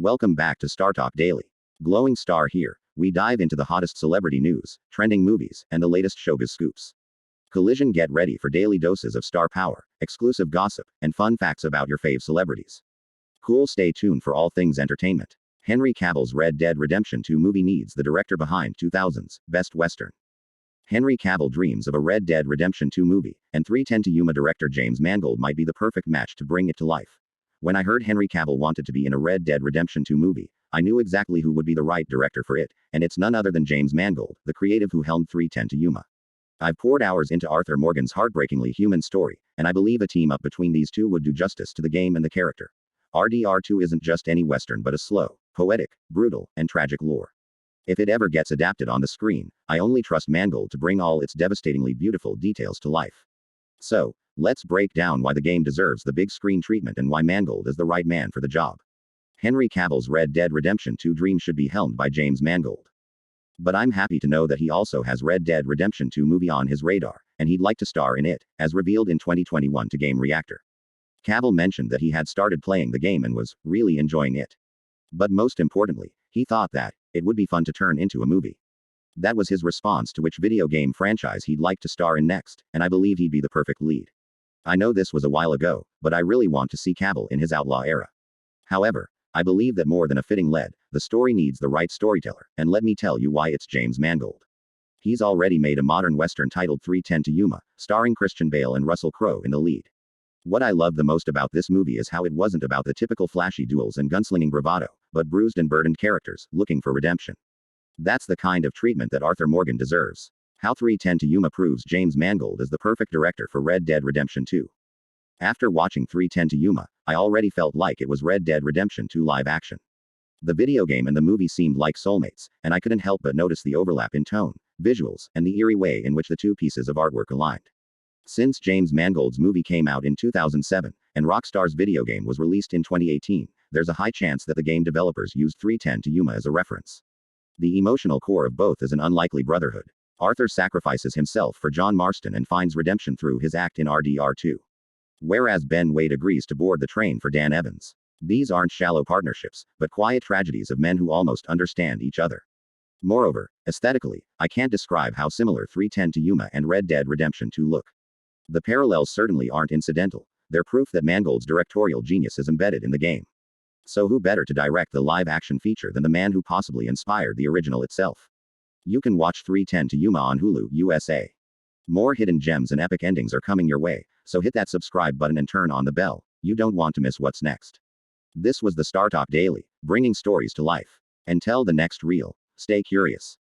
Welcome back to Star Talk Daily. Glowing Star here. We dive into the hottest celebrity news, trending movies, and the latest showbiz scoops. Collision, get ready for daily doses of star power, exclusive gossip, and fun facts about your fave celebrities. Cool, stay tuned for all things entertainment. Henry Cavill's Red Dead Redemption 2 movie needs the director behind 2000's Best Western. Henry Cavill dreams of a Red Dead Redemption 2 movie, and 3:10 to Yuma director James Mangold might be the perfect match to bring it to life. When I heard Henry Cavill wanted to be in a Red Dead Redemption 2 movie, I knew exactly who would be the right director for it, and it's none other than James Mangold, the creative who helmed 3:10 to Yuma. I've poured hours into Arthur Morgan's heartbreakingly human story, and I believe a team up between these two would do justice to the game and the character. RDR2 isn't just any Western but a slow, poetic, brutal, and tragic lore. If it ever gets adapted on the screen, I only trust Mangold to bring all its devastatingly beautiful details to life. So, let's break down why the game deserves the big screen treatment and why Mangold is the right man for the job. Henry Cavill's Red Dead Redemption 2 dream should be helmed by James Mangold. But I'm happy to know that he also has Red Dead Redemption 2 movie on his radar, and he'd like to star in it, as revealed in 2021 to Game Reactor. Cavill mentioned that he had started playing the game and was really enjoying it. But most importantly, he thought that it would be fun to turn into a movie. That was his response to which video game franchise he'd like to star in next, and I believe he'd be the perfect lead. I know this was a while ago, but I really want to see Cavill in his Outlaw era. However, I believe that more than a fitting lead, the story needs the right storyteller, and let me tell you why it's James Mangold. He's already made a modern Western titled 3:10 to Yuma, starring Christian Bale and Russell Crowe in the lead. What I love the most about this movie is how it wasn't about the typical flashy duels and gunslinging bravado, but bruised and burdened characters, looking for redemption. That's the kind of treatment that Arthur Morgan deserves. How 3:10 to Yuma proves James Mangold is the perfect director for Red Dead Redemption 2. After watching 3:10 to Yuma, I already felt like it was Red Dead Redemption 2 live action. The video game and the movie seemed like soulmates, and I couldn't help but notice the overlap in tone, visuals, and the eerie way in which the two pieces of artwork aligned. Since James Mangold's movie came out in 2007, and Rockstar's video game was released in 2018, there's a high chance that the game developers used 3:10 to Yuma as a reference. The emotional core of both is an unlikely brotherhood. Arthur sacrifices himself for John Marston and finds redemption through his act in RDR2. Whereas Ben Wade agrees to board the train for Dan Evans. These aren't shallow partnerships, but quiet tragedies of men who almost understand each other. Moreover, aesthetically, I can't describe how similar 3:10 to Yuma and Red Dead Redemption 2 look. The parallels certainly aren't incidental, they're proof that Mangold's directorial genius is embedded in the game. So who better to direct the live-action feature than the man who possibly inspired the original itself? You can watch 3:10 to Yuma on Hulu, USA. More hidden gems and epic endings are coming your way, so hit that subscribe button and turn on the bell. You don't want to miss what's next. This was the Star Talk Daily, bringing stories to life. Until the next reel, stay curious.